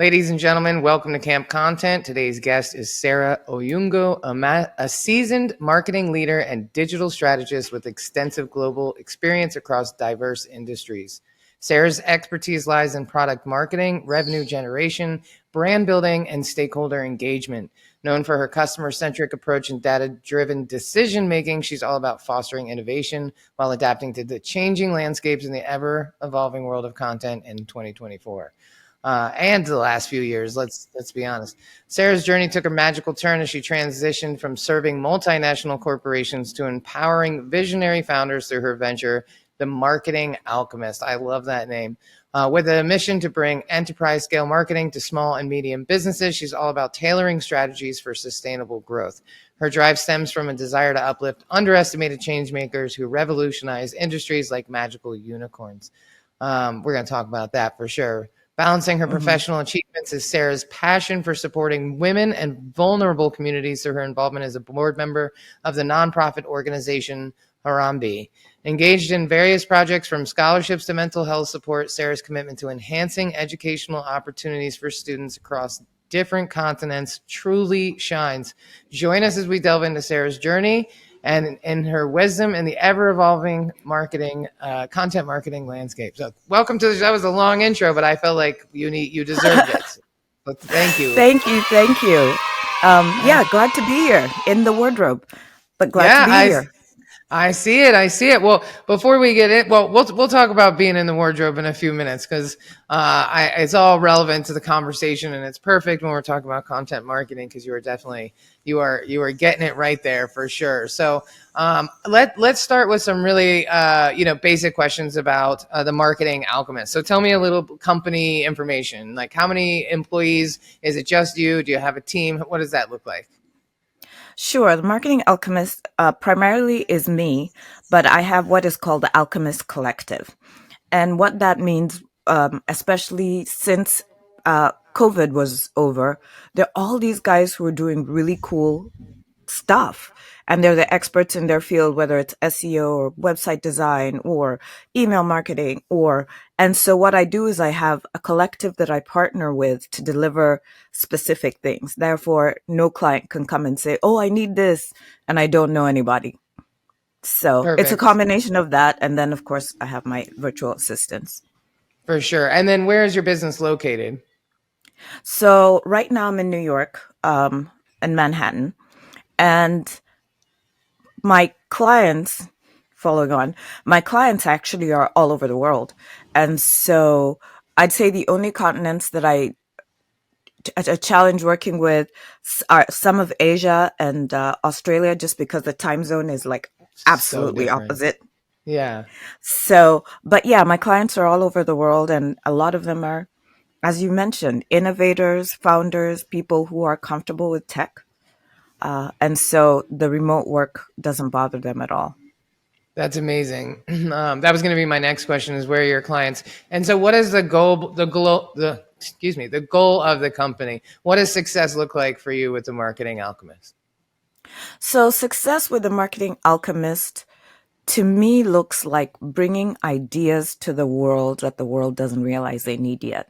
Ladies and gentlemen, welcome to Camp Content. Today's guest is Sarah Oyungu, a seasoned marketing leader and digital strategist with extensive global experience across diverse industries. Sarah's expertise lies in product marketing, revenue generation, brand building, and stakeholder engagement. Known for her customer-centric approach and data-driven decision-making, she's all about fostering innovation while adapting to the changing landscapes in the ever-evolving world of content in 2024. And the last few years, let's be honest. Sarah's journey took a magical turn as she transitioned from serving multinational corporations to empowering visionary founders through her venture, The Marketing Alchemist. I love that name. With a mission to bring enterprise scale marketing to small and medium businesses, she's all about tailoring strategies for sustainable growth. Her drive stems from a desire to uplift underestimated change makers who revolutionize industries like magical unicorns. We're going to talk about that for sure. Balancing her professional achievements is Sarah's passion for supporting women and vulnerable communities through her involvement as a board member of the nonprofit organization Harambe. Engaged in various projects from scholarships to mental health support, Sarah's commitment to enhancing educational opportunities for students across different continents truly shines. Join us as we delve into Sarah's journey and in her wisdom in the ever-evolving marketing, content marketing landscape. So welcome to that was a long intro, but I felt like you deserved it. So thank you. Thank you. Glad to be here in the wardrobe, but glad to be here. I see it. Well, before we get it, we'll talk about being in the wardrobe in a few minutes because it's all relevant to the conversation, and it's perfect when we're talking about content marketing because you are getting it right there for sure. So let's start with some really basic questions about the Marketing Alchemist. So tell me a little company information, like how many employees? Is it just you? Do you have a team? What does that look like? Sure. The Marketing Alchemist primarily is me, but I have what is called the Alchemist Collective. And what that means, especially since COVID was over, there are all these guys who are doing really cool stuff. And they're the experts in their field, whether it's SEO or website design or email marketing and so what I do is I have a collective that I partner with to deliver specific things. Therefore, no client can come and say, oh, I need this, and I don't know anybody. So Perfect. It's a combination of that. And then, of course, I have my virtual assistants. For sure. And then where is your business located? So right now I'm in New York, in Manhattan. And my clients, my clients actually are all over the world. And so I'd say the only continents that I challenge working with are some of Asia and Australia, just because the time zone is like absolutely opposite. Yeah. So, but yeah, my clients are all over the world, and a lot of them are, as you mentioned, innovators, founders, people who are comfortable with tech. And so the remote work doesn't bother them at all. That's amazing. That was going to be my next question: is where are your clients? And so, what is the goal? The goal of the company. What does success look like for you with the Marketing Alchemist? So, success with the Marketing Alchemist, to me, looks like bringing ideas to the world that the world doesn't realize they need yet.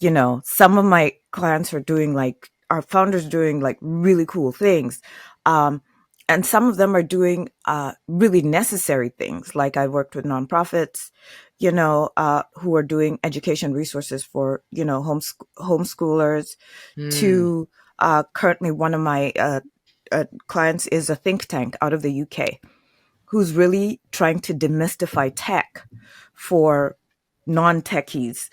You know, some of my clients are founders doing like really cool things. And some of them are doing really necessary things. Like I worked with nonprofits, who are doing education resources for, homeschoolers. To currently one of my clients is a think tank out of the UK who's really trying to demystify tech for non-techies,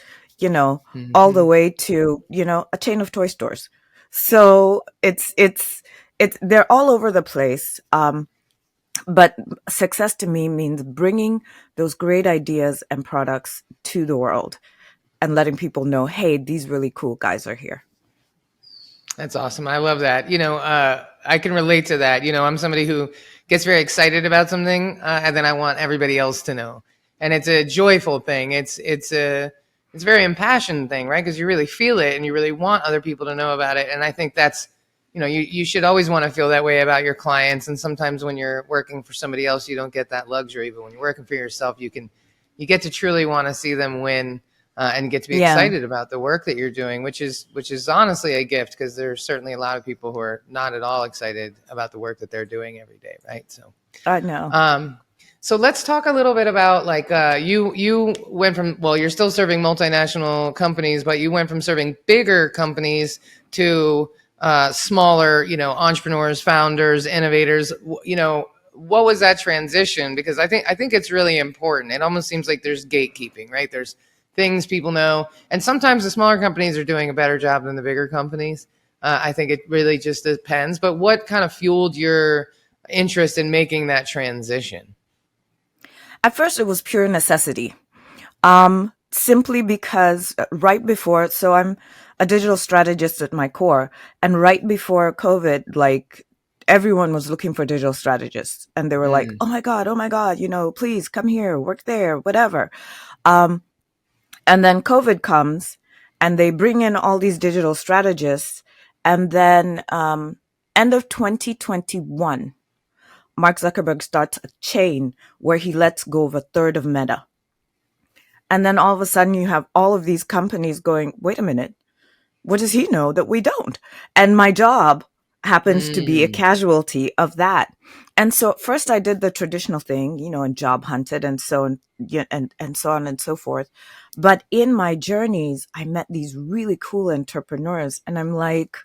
all the way to, a chain of toy stores. So it's they're all over the place. But success to me means bringing those great ideas and products to the world and letting people know, hey, these really cool guys are here. That's awesome. I love that. I can relate to that. I'm somebody who gets very excited about something, and then I want everybody else to know. And it's a joyful thing. It's a very impassioned thing, right? Because you really feel it and you really want other people to know about it. And I think that's, you should always want to feel that way about your clients. And sometimes when you're working for somebody else, you don't get that luxury. But when you're working for yourself, you get to truly want to see them win. and get to be Yeah, excited about the work that you're doing, which is honestly a gift, because there's certainly a lot of people who are not at all excited about the work that they're doing every day, right? I know. Um, so let's talk a little bit about, like, you went from, well, you're still serving multinational companies, but you went from serving bigger companies to smaller, entrepreneurs, founders, innovators. What was that transition? Because I think it's really important. It almost seems like there's gatekeeping, right? There's things people know, and sometimes the smaller companies are doing a better job than the bigger companies. I think it really just depends. But what kind of fueled your interest in making that transition? At first, it was pure necessity. Simply because right before, so I'm a digital strategist at my core, and right before COVID, like everyone was looking for digital strategists, and they were like, Mm, oh my God, please come here, work there, whatever. Um, and then COVID comes, and they bring in all these digital strategists, and then end of 2021, Mark Zuckerberg starts a chain where he lets go of a third of Meta. And then all of a sudden you have all of these companies going, wait a minute, what does he know that we don't? And my job happens to be a mm. casualty of that. And so at first I did the traditional thing, and job hunted and so on, yeah, and so on and so forth. But in my journeys, I met these really cool entrepreneurs, and I'm like,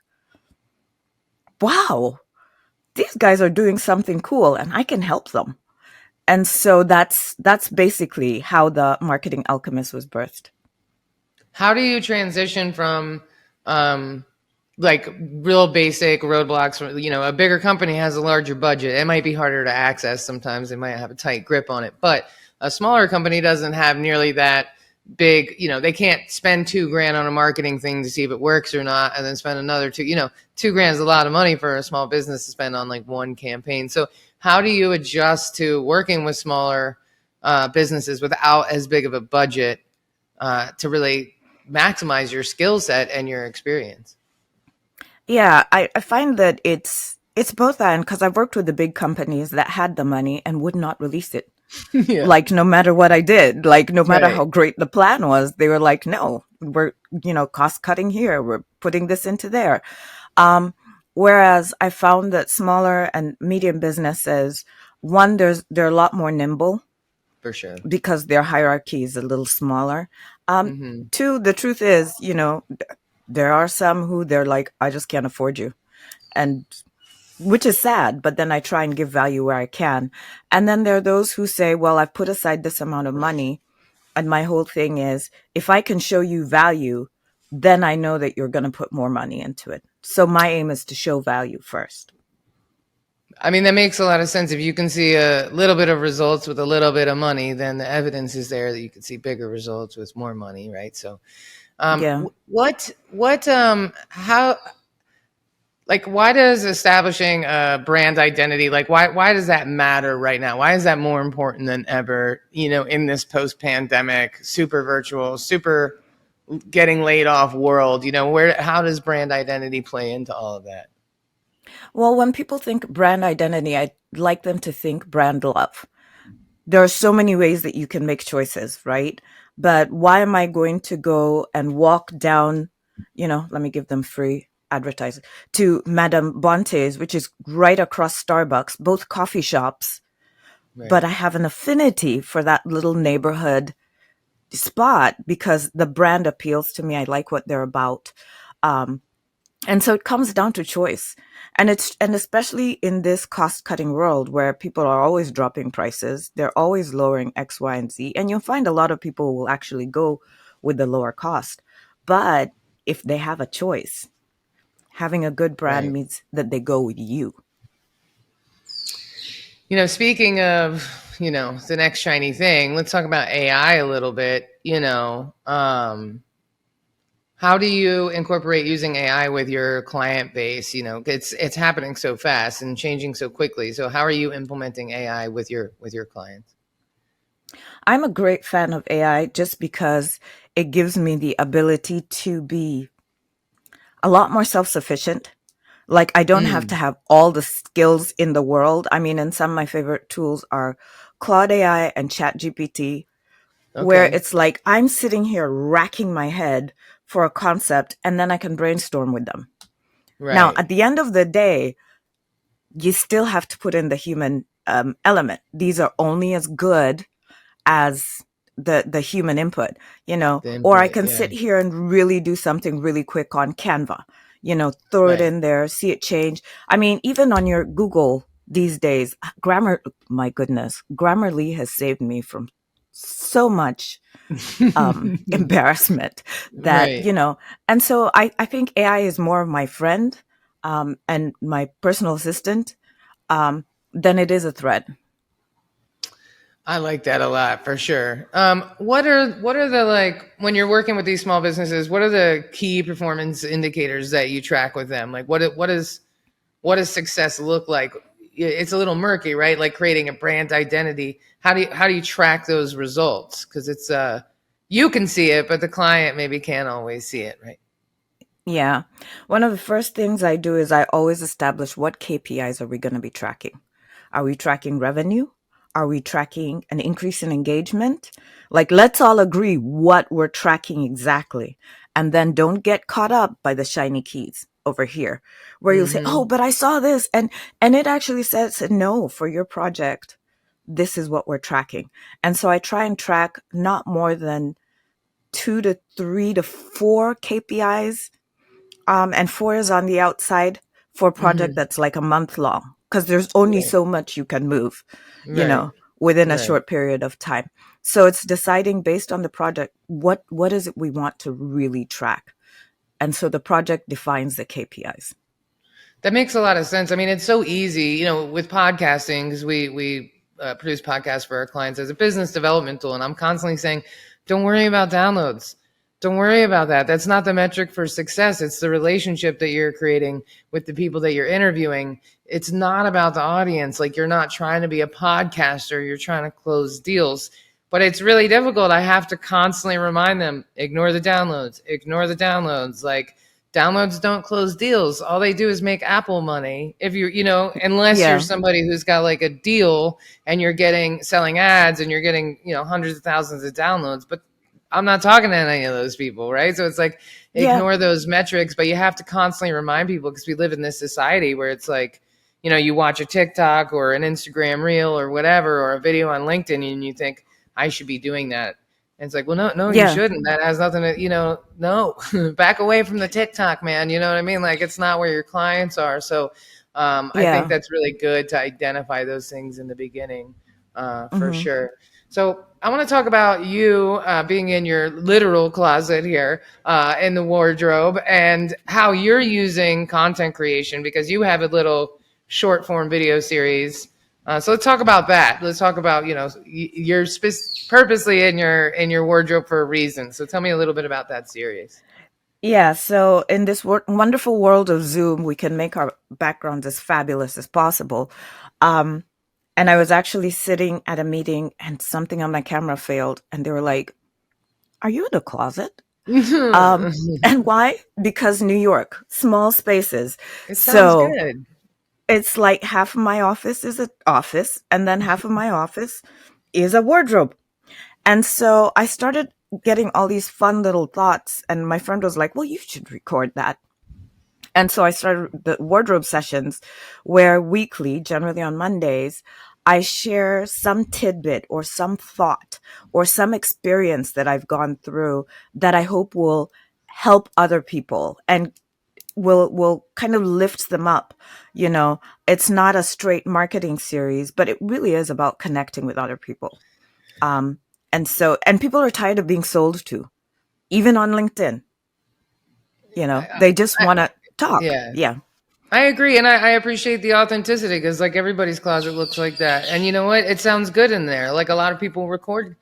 wow, these guys are doing something cool and I can help them. And so that's basically how the Marketing Alchemist was birthed. How do you transition from, um, like, real basic roadblocks? A bigger company has a larger budget. It might be harder to access sometimes. They might have a tight grip on it, but a smaller company doesn't have nearly that big. They can't spend 2 grand on a marketing thing to see if it works or not, and then spend another two. 2 grand is a lot of money for a small business to spend on like one campaign. So how do you adjust to working with smaller businesses without as big of a budget, to really maximize your skill set and your experience? Yeah, I find that it's both and because I've worked with the big companies that had the money and would not release it. Yeah. Like no matter what I did, like no matter Right. how great the plan was, they were like, no, we're cost cutting here, we're putting this into there. Um, Whereas I found that smaller and medium businesses, one, they're a lot more nimble For sure. because their hierarchy is a little smaller. Hmm. Two, the truth is, there are some who they're like, I just can't afford you. And which is sad, but then I try and give value where I can. And then there are those who say, well, I've put aside this amount of money. And my whole thing is, if I can show you value, then I know that you're going to put more money into it. So my aim is to show value first. I mean, that makes a lot of sense. If you can see a little bit of results with a little bit of money, then the evidence is there that you can see bigger results with more money, right? So, Yeah. how, like, why does establishing a brand identity, like, why does that matter right now? Why is that more important than ever, in this post-pandemic, super virtual, super getting laid off world? How does brand identity play into all of that? Well, when people think brand identity, I like them to think brand love. There are so many ways that you can make choices, right? But why am I going to go and walk down, let me give them free advertising, to Madame Bonte's, which is right across Starbucks, both coffee shops, but Right. I have an affinity for that little neighborhood spot because the brand appeals to me. I like what they're about. Um, and so it comes down to choice. And especially in this cost cutting world where people are always dropping prices, they're always lowering X, Y, and Z. And you'll find a lot of people will actually go with the lower cost. But if they have a choice, having a good brand Right. means that they go with you. Speaking of, the next shiny thing, let's talk about AI a little bit. How do you incorporate using AI with your client base? It's happening so fast and changing so quickly. So how are you implementing AI with your clients? I'm a great fan of AI just because it gives me the ability to be a lot more self sufficient. Like, I don't have to Mm, have all the skills in the world. I mean, and some of my favorite tools are Claude AI and ChatGPT. where Okay. it's like I'm sitting here racking my head for a concept and then I can brainstorm with them. Now, Right. at the end of the day, you still have to put in the human element. These are only as good as the human input, The or I input. can Yeah. sit here and really do something really quick on Canva, throw it Right. in there, see it change. I mean, even on your Google these days, my goodness, Grammarly has saved me from so much embarrassment that, Right. and so I think AI is more of my friend and my personal assistant than it is a threat. I like that a lot for sure. What are the like when you're working with these small businesses? What are the key performance indicators that you track with them? Like what does success look like? It's a little murky, right? Like creating a brand identity. How do you track those results? Because it's you can see it, but the client maybe can't always see it, right? Yeah. One of the first things I do is I always establish what KPIs are we going to be tracking. Are we tracking revenue? Are we tracking an increase in engagement? Like, let's all agree what we're tracking exactly. And then don't get caught up by the shiny keys over here where you'll say, oh, Mm-hmm. but I saw this. And it actually says, no, for your project, this is what we're tracking. And so I try and track not more than 2 to 3 to 4 KPIs, and 4 is on the outside for a project Mm-hmm. that's like a month long because there's only Right. so much you can move, you Right. know, within a Right. short period of time. So it's deciding based on the project, what is it we want to really track? And so the project defines the KPIs. That makes a lot of sense. I mean, it's so easy, with podcasting because we produce podcasts for our clients as a business development tool, and I'm constantly saying, don't worry about downloads. Don't worry about that. That's not the metric for success. It's the relationship that you're creating with the people that you're interviewing. It's not about the audience. Like you're not trying to be a podcaster. You're trying to close deals. But it's really difficult. I have to constantly remind them, ignore the downloads, ignore the downloads. Like downloads don't close deals. All they do is make Apple money. If unless you're Yeah. somebody who's got like a deal and you're getting selling ads and you're getting, hundreds of thousands of downloads. But I'm not talking to any of those people, right? So it's like Yeah. ignore those metrics, but you have to constantly remind people because we live in this society where it's like, you watch a TikTok or an Instagram reel or whatever, or a video on LinkedIn and you think, I should be doing that. And it's like, well, no, no, you Yeah. shouldn't. That has nothing to, no, back away from the TikTok, man. You know what I mean? Like, it's not where your clients are. So I think Yeah. that's really good to identify those things in the beginning, for Hmm. sure. So I want to talk about you being in your literal closet here in the wardrobe and how you're using content creation because you have a little short form video series. So let's talk about that. Let's talk about you're purposely in your wardrobe for a reason. So tell me a little bit about that series. Yeah. So in this wonderful world of Zoom, we can make our backgrounds as fabulous as possible. Um, and I was actually sitting at a meeting and something on my camera failed. And they were like, are you in a closet? Um, and why? Because New York, small spaces. It sounds So good. it's like half of my office is an office, and then half of my office is a wardrobe. And so I started getting all these fun little thoughts. And my friend was like, well, you should record that. And so I started the wardrobe sessions where weekly, generally on Mondays, I share some tidbit or some thought or some experience that I've gone through that I hope will help other people and will kind of lift them up. It's not a straight marketing series, but it really is about connecting with other people. Um, and people are tired of being sold to, even on LinkedIn. I, They just I, want to talk. yeah. Yeah. I agree, and I appreciate the authenticity because like everybody's closet looks like that, and you know what? It sounds good in there. Like a lot of people record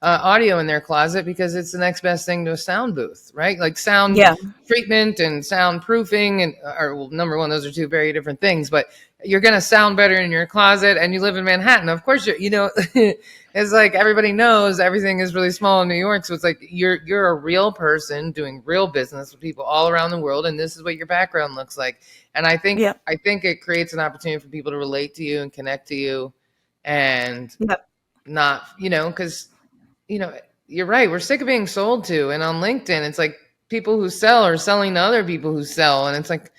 audio in their closet because it's the next best thing to a sound booth, right? Like sound Yeah. treatment and sound proofing, and or well, number one, those are two very different things. But you're gonna sound better in your closet, and you live in Manhattan. Of course, it's like everybody knows everything is really small in New York, so it's like you're a real person doing real business with people all around the world, and this is what your background looks like. And I think Yeah. I think it creates an opportunity for people to relate to you and connect to you, and Yeah. not because you know you're right. We're sick of being sold to. And on LinkedIn, it's like people who sell are selling to other people who sell. And it's like,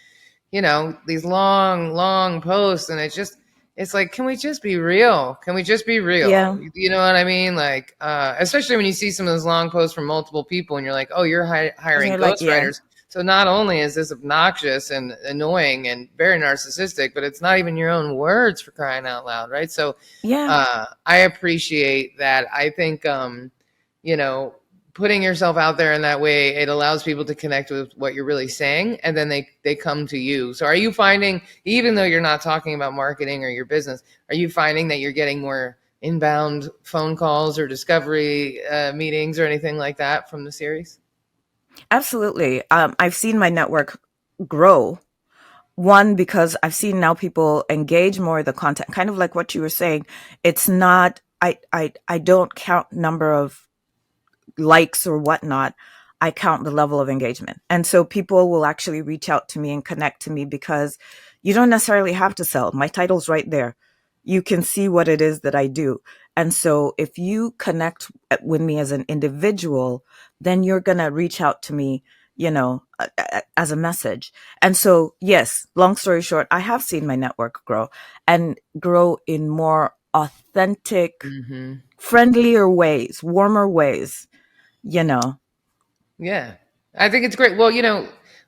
these long, long posts. And it's like, can we just be real? Can we just be real? Yeah. You know what I mean? Like, especially when you see some of those long posts from multiple people and you're like, oh, you're And hiring you're like, yeah, ghostwriters. So not only is this obnoxious and annoying and very narcissistic, but it's not even your own words, for crying out loud, right? So yeah, I appreciate that. I think, you know, putting yourself out there in that way, it allows people to connect with what you're really saying, and then they come to you. So are you finding, even though you're not talking about marketing or your business, are you finding that you're getting more inbound phone calls or discovery meetings or anything like that from the series? absolutely. I've seen my network grow. One, because I've seen now people engage more with the content, kind of like what you were saying. It's not, I don't count number of likes or whatnot. I count the level of engagement. And so people will actually reach out to me and connect to me because you don't necessarily have to sell. My title's right there. You can see what it is that I do. And so if you connect with me as an individual, then you're going to reach out to me, as a message. And so, yes, long story short, I have seen my network grow and grow in more authentic, Mm-hmm. friendlier ways, warmer ways, you know. Yeah, I think it's great. Well,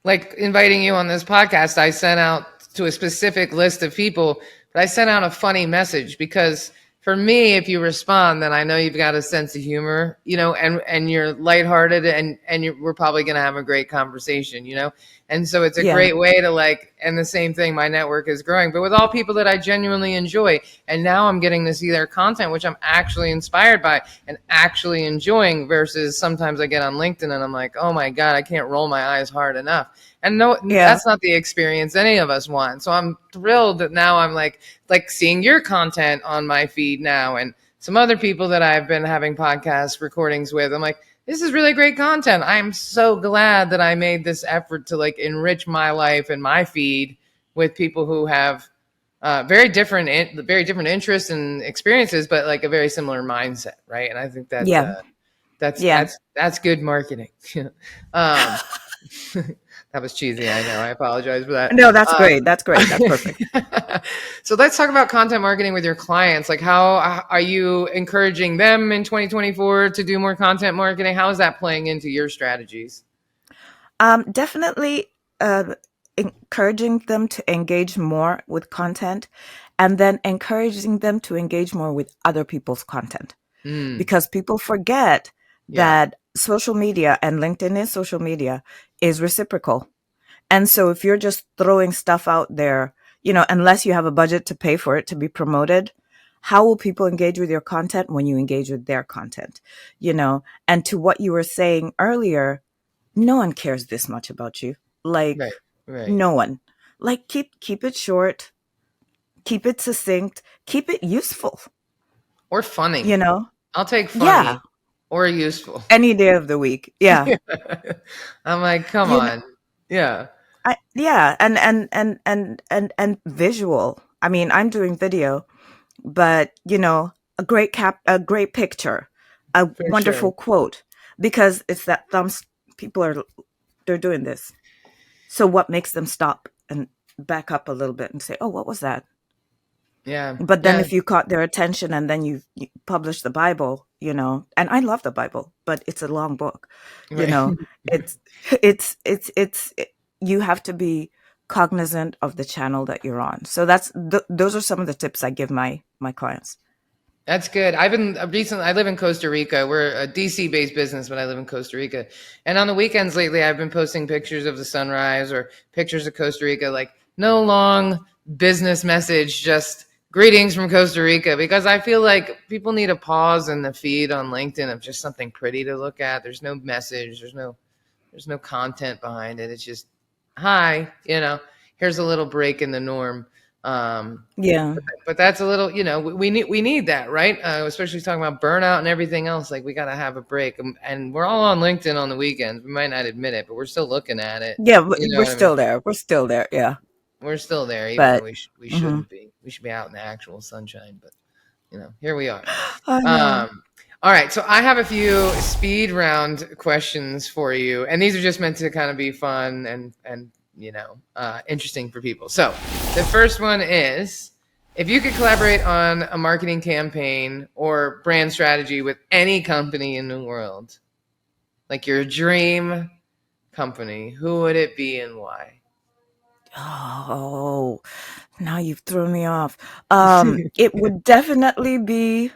like inviting you on this podcast, I sent out to a specific list of people, but I sent out a funny message because for me, if you respond, then I know you've got a sense of humor, and you're lighthearted we're probably going to have a great conversation, And so it's a Yeah. great way to and the same thing, my network is growing, but with all people that I genuinely enjoy. And now I'm getting to see their content, which I'm actually inspired by and actually enjoying versus sometimes I get on LinkedIn and I'm like, oh my God, I can't roll my eyes hard enough. And no, Yeah. that's not the experience any of us want. So I'm thrilled that now I'm like seeing your content on my feed now and some other people that I've been having podcast recordings with. I'm like, this is really great content. I'm so glad that I made this effort to enrich my life and my feed with people who have very different interests and experiences, but like a very similar mindset, right? And I think that Yeah. that's Yeah. that's good marketing. um, that was cheesy. I know. I apologize for that. No, that's great. That's great. That's perfect. So let's talk about content marketing with your clients. Like, how are you encouraging them in 2024 to do more content marketing? How is that playing into your strategies? Definitely encouraging them to engage more with content and then encouraging them to engage more with other people's content Mm, because people forget yeah. that social media and LinkedIn is social media is reciprocal. And so if you're just throwing stuff out there, unless you have a budget to pay for it to be promoted, how will people engage with your content when you engage with their content? And to what you were saying earlier, no one cares this much about you. Like Right. Right. no one. Like keep it short, keep it succinct, keep it useful, Or funny. you know? I'll take Yeah. funny or useful. Any day of the week. Yeah. I'm like, come You know, on. Yeah. yeah, and visual. I mean, I'm doing video, but a great picture, a For sure. wonderful quote, because it's that thumbs. People they're doing this. So what makes them stop and back up a little bit and say, "Oh, what was that?" Yeah. But then Yeah. if you caught their attention and then you publish the Bible, and I love the Bible, but it's a long book, you Right. know, it's, you have to be cognizant of the channel that you're on. So those are some of the tips I give my clients. That's good. I've been recently, I live in Costa Rica. We're a DC based business, but I live in Costa Rica. And on the weekends lately, I've been posting pictures of the sunrise or pictures of Costa Rica, like no long business message, just greetings from Costa Rica, because I feel like people need a pause in the feed on LinkedIn of just something pretty to look at. There's no message, there's no content behind it. It's just, hi, here's a little break in the norm. Um, Yeah. but that's a little, we need that, right? Especially talking about burnout and everything else. Like we got to have a break, and we're all on LinkedIn on the weekends. We might not admit it, but we're still looking at it. Yeah. You know We're what I mean? still there. We're still there. Yeah. We're still there, even though But, we mhm. shouldn't be. We should be out in the actual sunshine, but here we are. I know. Um, All right, so I have a few speed round questions for you, and these are just meant to kind of be fun and interesting for people. So the first one is, if you could collaborate on a marketing campaign or brand strategy with any company in the world, like your dream company, who would it be and why? Oh, now you've thrown me off. It would definitely be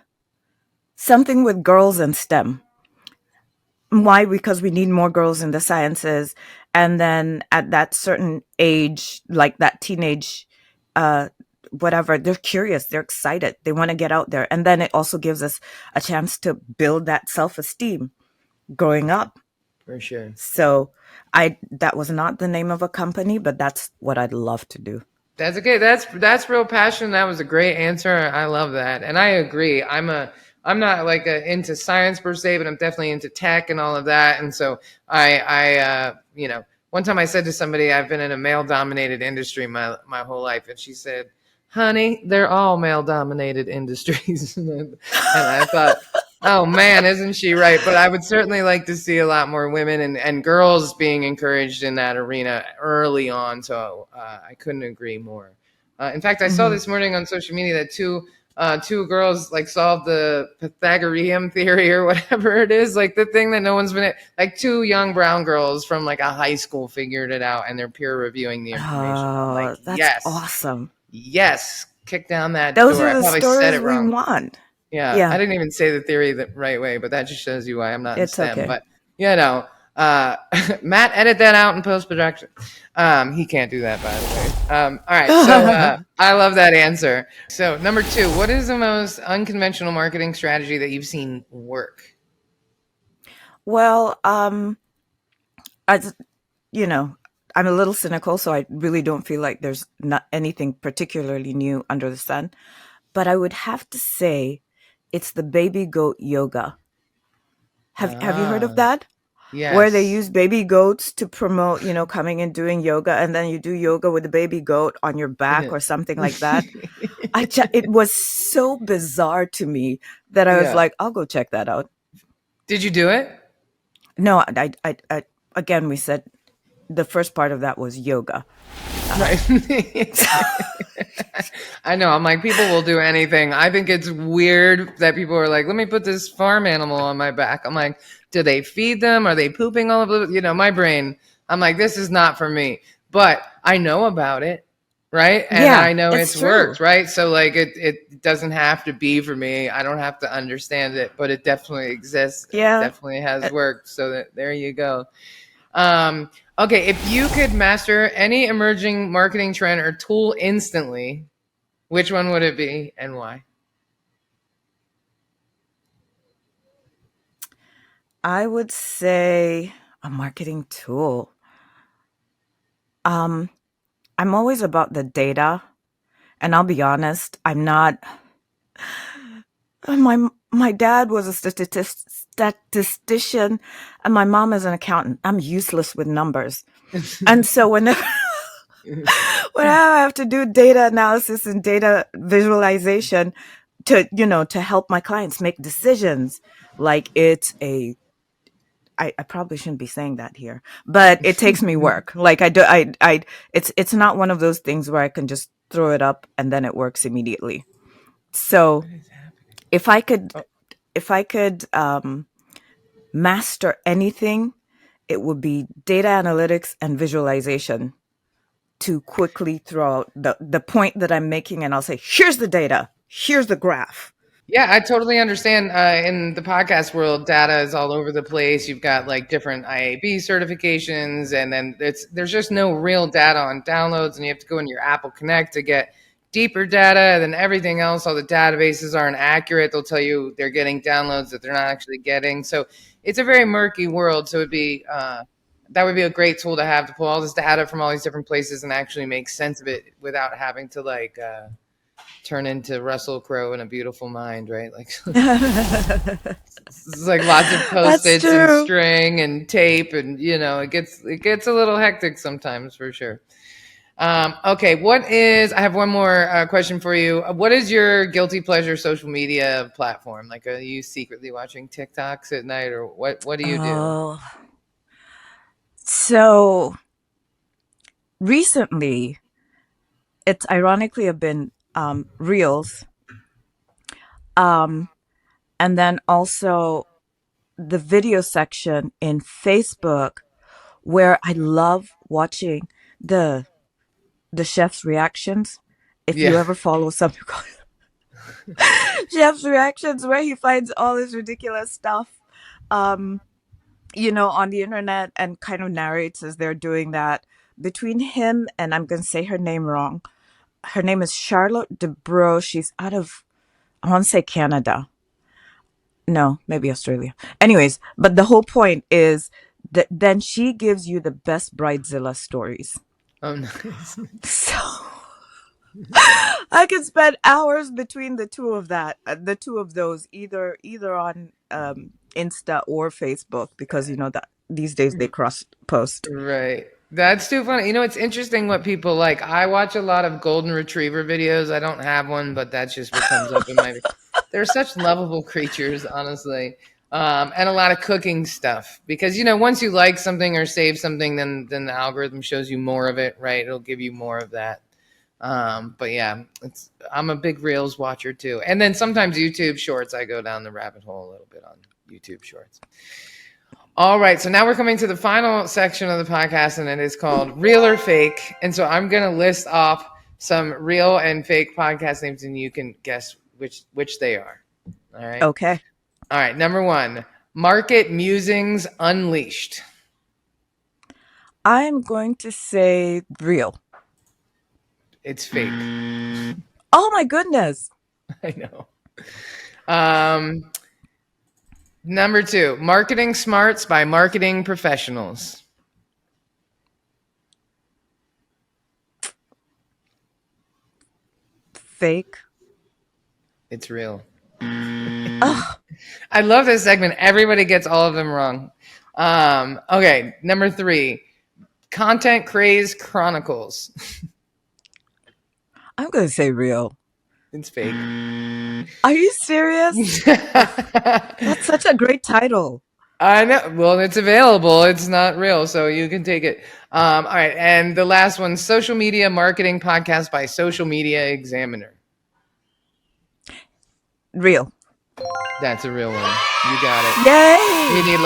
something with girls in STEM. Why? Because we need more girls in the sciences. And then at that certain age, like that teenage, uh, whatever, they're curious, they're excited, they want to get out there. And then it also gives us a chance to build that self esteem growing up. For sure. So that was not the name of a company, but that's what I'd love to do. That's okay. That's real passion. That was a great answer. I love that, and I agree. I'm not like into science per se, but I'm definitely into tech and all of that. And so one time I said to somebody, I've been in a male dominated industry my whole life, and she said, "Honey, they're all male dominated industries." And I thought, oh man, isn't she right? But I would certainly like to see a lot more women and girls being encouraged in that arena early on. So I couldn't agree more. In fact, I saw Mm-hmm. this morning on social media that two girls like solved the Pythagorean theory or whatever it is, like the thing that no one's been, like two young brown girls from like a high school figured it out and they're peer reviewing the information. I'm like, Oh, that's yes, awesome. yes, kick down that Those door. are I the probably said stories it we wrong. want. Yeah, I Yeah, didn't even say the theory the right way, but that just shows you why I'm not in it's STEM. okay. But you know, Matt, edit that out in post production. He can't do that, by the way. All right, so I love that answer. So number two, what is the most unconventional marketing strategy that you've seen work? Well, as you know, I'm a little cynical, so I really don't feel like there's not anything particularly new under the sun. But I would have to say it's the baby goat yoga. Have you heard of Ah, that? Where they yes. use baby goats to promote, coming and doing yoga, and then you do yoga with the baby goat on your back or something like that. It was so bizarre to me that I was Yeah. like, I'll go check that out. Did you do it? No, again, we said the first part of that was yoga. Uh, Right. I know. I'm like, people will do anything. I think it's weird that people are like, let me put this farm animal on my back. I'm like, do they feed them? Are they pooping all over my brain? I'm like, this is not for me. But I know about it, right? And yeah, I know it's it's worked, true. right? So like it doesn't have to be for me. I don't have to understand it, but it definitely exists. It Yeah. definitely has Uh, worked. So there you go. Okay, if you could master any emerging marketing trend or tool instantly, which one would it be and why? I would say a marketing tool. Um, I'm always about the data, and I'll be honest, I'm not. My dad was a statistician, and my mom is an accountant. I'm useless with numbers, and so whenever when I have to do data analysis and data visualization to help my clients make decisions, like I probably shouldn't be saying that here, but it takes me work. Like it's not one of those things where I can just throw it up and then it works immediately. So What is happening? if I could, Oh, if I could master anything, it would be data analytics and visualization to quickly throw out the point that I'm making, and I'll say, here's the data, here's the graph. yeah, I totally understand. In the podcast world, data is all over the place. You've got like different IAB certifications, and then there's just no real data on downloads, and you have to go into your Apple Connect to get deeper data. Than everything else, all the databases aren't accurate. They'll tell you they're getting downloads that they're not actually getting. So it's a very murky world. So it'd be that would be a great tool to have to pull all this data from all these different places and actually make sense of it without having to like. Turn into Russell Crowe in A Beautiful Mind, right? Like it's like lots of That's post-its and true. string and tape, and it gets a little hectic sometimes for sure. Okay, I have one more question for you. What is your guilty pleasure social media platform? Like, are you secretly watching TikToks at night, or what do you do? Oh, so recently, it's ironically have been reels, um, and then also the video section in Facebook, where I love watching the the chef's reactions. If you Yeah. ever follow something called chef's reactions, where he finds all this ridiculous stuff, um, on the internet and kind of narrates as they're doing that. Between him and I'm going to say her name wrong. Her name is Charlotte DeBro. She's out of, I want to say Canada. No, maybe Australia. Anyways, but the whole point is that then she gives you the best Bridezilla stories. Oh, nice. So I could spend hours between the two of those, either on Insta or Facebook, because that these days they cross post. Right. That's too funny. It's interesting what people like. I watch a lot of golden retriever videos. I don't have one, but that's just what comes up in my. They're such lovable creatures, honestly, and a lot of cooking stuff. Because once you like something or save something, then the algorithm shows you more of it. Right? It'll give you more of that. But yeah, I'm a big Reels watcher too, and then sometimes YouTube Shorts. I go down the rabbit hole a little bit on YouTube Shorts. All right, so now we're coming to the final section of the podcast, and it is called Real or Fake. And so I'm going to list off some real and fake podcast names, and you can guess which they are. All right. Okay. All right. Number one, Market Musings Unleashed. I'm going to say real. It's fake. Oh my goodness. I know. Number two, Marketing Smarts by Marketing Professionals. Fake. It's real. Ugh. I love this segment. Everybody gets all of them wrong. Okay, number three, Content Craze Chronicles. I'm going to say real. It's fake. Are you serious? That's such a great title. I know. Well, it's available. It's not real, so you can take it. All right, and the last one, Social Media Marketing Podcast by Social Media Examiner. Real. That's a real one. You got it. Yay! We need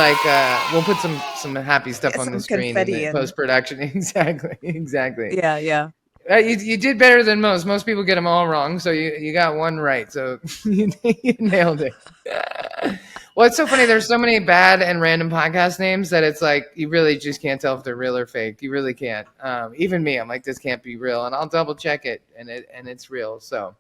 we'll put some happy stuff Get on the some screen in confetti the and post production. Exactly. yeah, yeah. You did better than most. Most people get them all wrong, so you got one right. So you nailed it. Well, it's so funny. There's so many bad and random podcast names that it's like you really just can't tell if they're real or fake. You really can't. Even me, I'm like, this can't be real, and I'll double check it, and it's real. So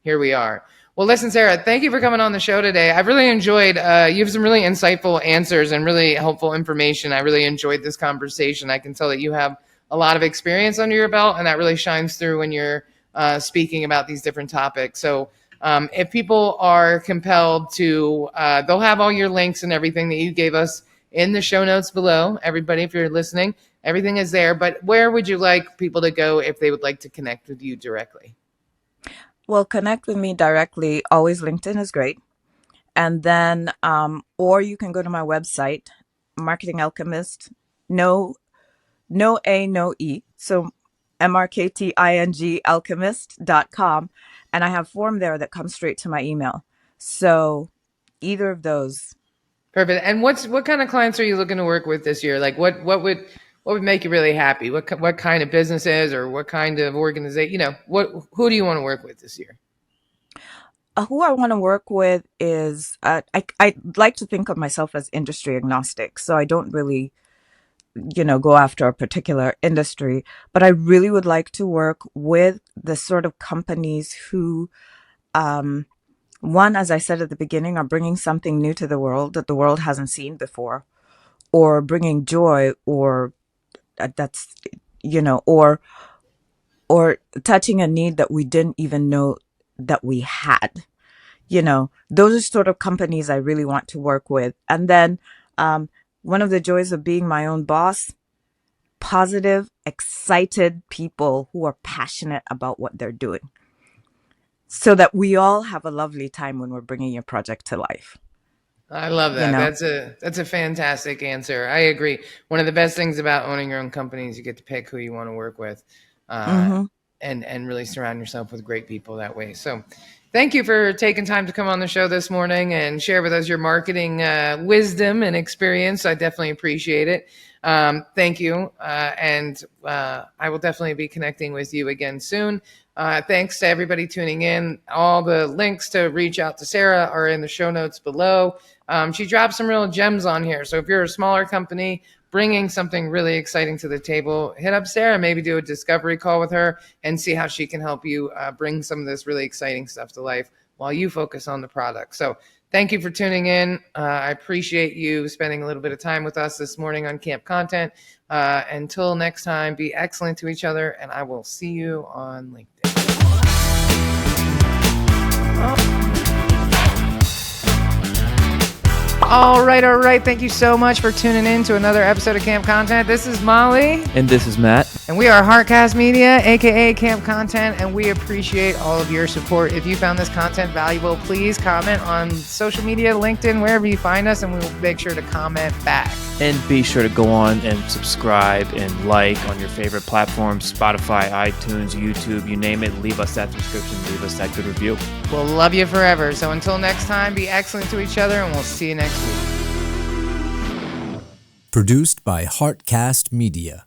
here we are. Well, listen, Sarah, thank you for coming on the show today. I've really enjoyed, you have some really insightful answers and really helpful information. I really enjoyed this conversation. I can tell that you have a lot of experience under your belt, and that really shines through when you're speaking about these different topics. So if people are compelled to, they'll have all your links and everything that you gave us in the show notes below. Everybody, if you're listening, everything is there. But where would you like people to go if they would like to connect with you directly? Well, connect with me directly. Always LinkedIn is great. And then, or you can go to my website, Marketing Alchemist. No A, no E. So MRKTING alchemist.com. And I have a form there that comes straight to my email. So either of those. Perfect. And what kind of clients are you looking to work with this year? Like what would make you really happy? What kind of businesses or what kind of organization? Who do you want to work with this year? Who I want to work with is I like to think of myself as industry agnostic, so I don't really go after a particular industry, but I really would like to work with the sort of companies who, one, as I said at the beginning, are bringing something new to the world that the world hasn't seen before, or bringing joy, or that's or touching a need that we didn't even know that we had. Those are sort of companies I really want to work with. And then one of the joys of being my own boss, positive, excited people who are passionate about what they're doing, so that we all have a lovely time when we're bringing your project to life. I love that. You know? That's a fantastic answer. I agree. One of the best things about owning your own company is you get to pick who you want to work with, Mm-hmm. and really surround yourself with great people that way. So, thank you for taking time to come on the show this morning and share with us your marketing wisdom and experience. I definitely appreciate it. Thank you, and I will definitely be connecting with you again soon. Thanks to everybody tuning in. All the links to reach out to Sarah are in the show notes below. She dropped some real gems on here. So if you're a smaller company bringing something really exciting to the table, hit up Sarah, maybe do a discovery call with her and see how she can help you bring some of this really exciting stuff to life while you focus on the product. So thank you for tuning in. I appreciate you spending a little bit of time with us this morning on Camp Content. Until next time, be excellent to each other, and I will see you on LinkedIn. All right. Thank you so much for tuning in to another episode of Camp Content. This is Molly. And this is Matt. And we are Heartcast Media, aka Camp Content, and we appreciate all of your support. If you found this content valuable, please comment on social media, LinkedIn, wherever you find us, and we will make sure to comment back. And be sure to go on and subscribe and like on your favorite platforms, Spotify, iTunes, YouTube, you name it. Leave us that subscription, leave us that good review. We'll love you forever. So until next time, be excellent to each other, and we'll see you next week. Produced by Heartcast Media.